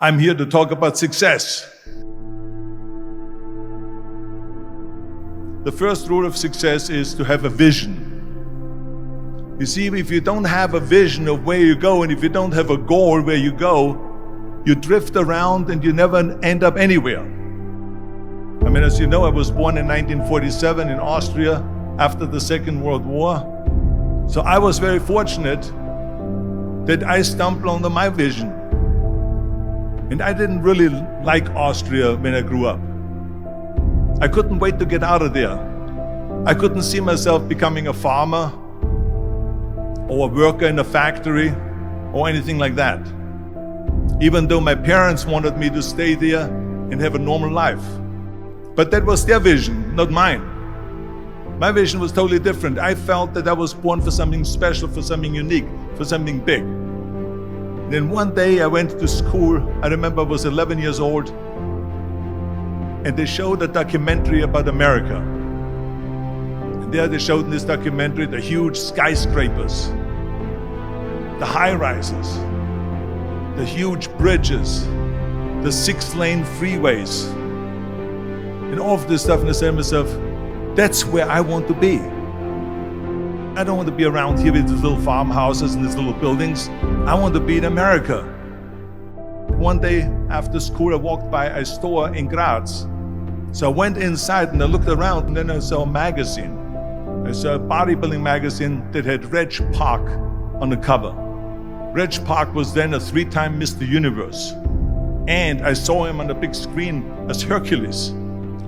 I'm here to talk about success. The first rule of success is to have a vision. You see, if you don't have a vision of where you go, and if you don't have a goal where you go, you drift around and you never end up anywhere. I mean, as you know, I was born in 1947 in Austria after the Second World War. So I was very fortunate that I stumbled onto my vision. And I didn't really like Austria when I grew up. I couldn't wait to get out of there. I couldn't see myself becoming a farmer or a worker in a factory or anything like that. Even though my parents wanted me to stay there and have a normal life. But that was their vision, not mine. My vision was totally different. I felt that I was born for something special, for something unique, for something big. Then one day I went to school. I remember I was 11 years old, and they showed a documentary about America. And there they showed in this documentary the huge skyscrapers, the high-rises, the huge bridges, the 6-lane freeways, and all of this stuff. And I said to myself, that's where I want to be. I don't want to be around here with these little farmhouses and these little buildings. I want to be in America. One day after school, I walked by a store in Graz. So I went inside and I looked around, and then I saw a magazine. I saw a bodybuilding magazine that had Reg Park on the cover. Reg Park was then a 3-time Mr. Universe. And I saw him on the big screen as Hercules.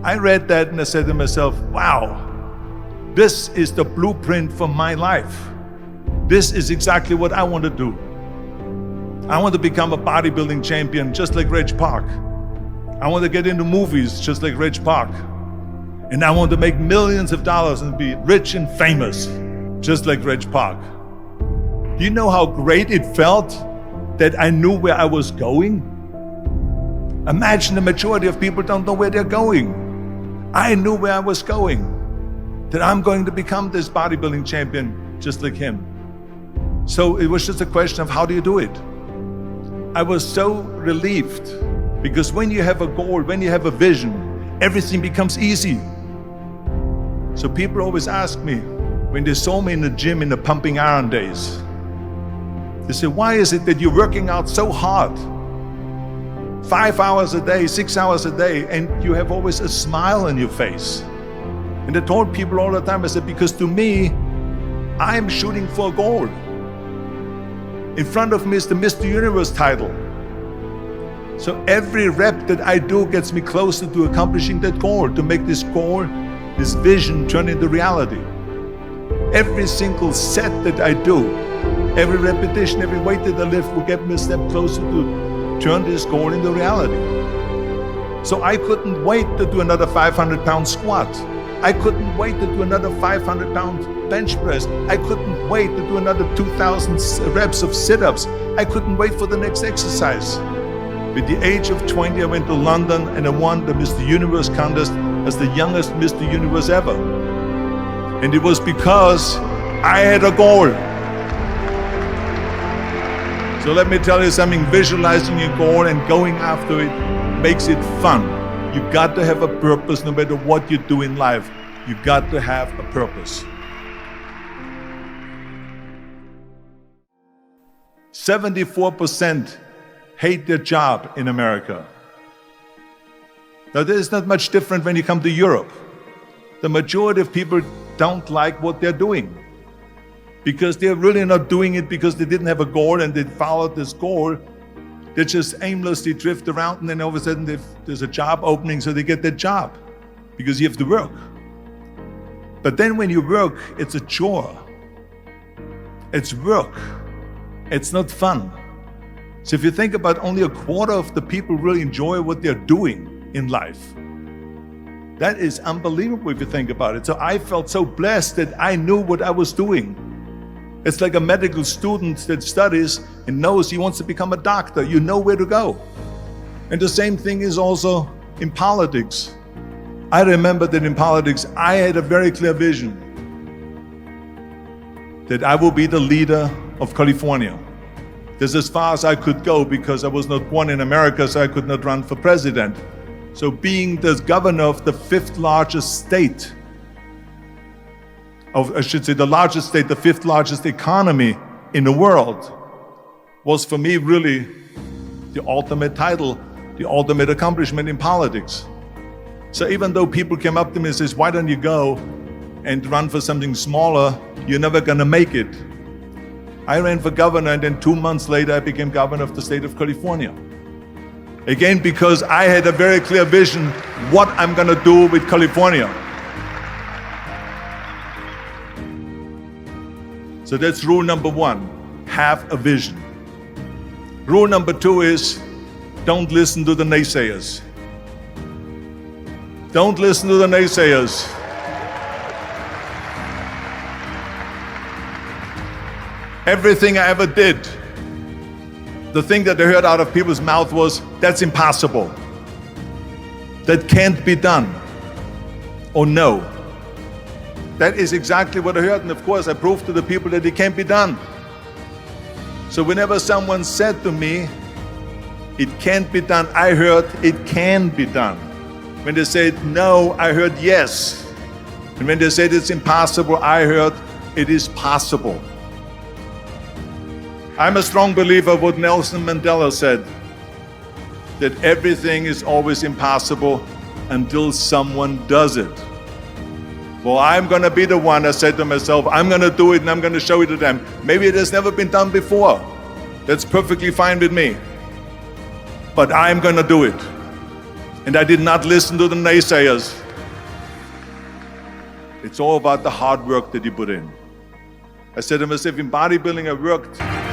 I read that and I said to myself, wow, this is the blueprint for my life. This is exactly what I want to do. I want to become a bodybuilding champion just like Reg Park. I want to get into movies just like Reg Park. And I want to make millions of dollars and be rich and famous just like Reg Park. Do you know how great it felt that I knew where I was going? Imagine the majority of people don't know where they're going. I knew where I was going, that I'm going to become this bodybuilding champion just like him. So it was just a question of how do you do it? I was so relieved, because when you have a goal, when you have a vision, everything becomes easy. So people always ask me, when they saw me in the gym in the pumping iron days, they say, why is it that you're working out so hard? 5 hours a day, 6 hours a day, and you have always a smile on your face. And I told people all the time, I said, because to me, I'm shooting for a goal. In front of me is the Mr. Universe title. So every rep that I do gets me closer to accomplishing that goal, to make this goal, this vision turn into reality. Every single set that I do, every repetition, every weight that I lift will get me a step closer to turn this goal into reality. So I couldn't wait to do another 500-pound squat. I couldn't wait to do another 500-pound bench press. I couldn't wait to do another 2,000 reps of sit-ups. I couldn't wait for the next exercise. At the age of 20, I went to London and I won the Mr. Universe contest as the youngest Mr. Universe ever. And it was because I had a goal. So let me tell you something, visualizing your goal and going after it makes it fun. You got to have a purpose no matter what you do in life. You got to have a purpose. 74% hate their job in America. Now, there is not much different when you come to Europe. The majority of people don't like what they're doing, because they're really not doing it because they didn't have a goal and they followed this goal. They just aimlessly drift around, and then all of a sudden there's a job opening, so they get that job because you have to work. But then when you work, it's a chore. It's work. It's not fun. So if you think about, only a quarter of the people really enjoy what they're doing in life. That is unbelievable if you think about it. So I felt so blessed that I knew what I was doing. It's like a medical student that studies and knows he wants to become a doctor. You know where to go. And the same thing is also in politics. I remember that in politics, I had a very clear vision that I will be the leader of California. This is as far as I could go because I was not born in America, so I could not run for president. So being the governor of the fifth largest state, the largest state, the fifth largest economy in the world, was for me really the ultimate title, the ultimate accomplishment in politics. So even though people came up to me and says, why don't you go and run for something smaller, you're never gonna make it. I ran for governor, and then 2 months later I became governor of the state of California. Again, because I had a very clear vision what I'm gonna do with California. So that's rule number one, have a vision. Rule number two is, don't listen to the naysayers. Don't listen to the naysayers. Everything I ever did, the thing that I heard out of people's mouth was, that's impossible. That can't be done. Or no. That is exactly what I heard, and of course I proved to the people that it can't be done. So whenever someone said to me, it can't be done, I heard, it can be done. When they said no, I heard yes. And when they said it's impossible, I heard it is possible. I'm a strong believer of what Nelson Mandela said, that everything is always impossible until someone does it. Well, I'm gonna be the one, I said to myself, I'm gonna do it and I'm gonna show it to them. Maybe it has never been done before. That's perfectly fine with me. But I'm gonna do it. And I did not listen to the naysayers. It's all about the hard work that you put in. I said to myself, in bodybuilding I worked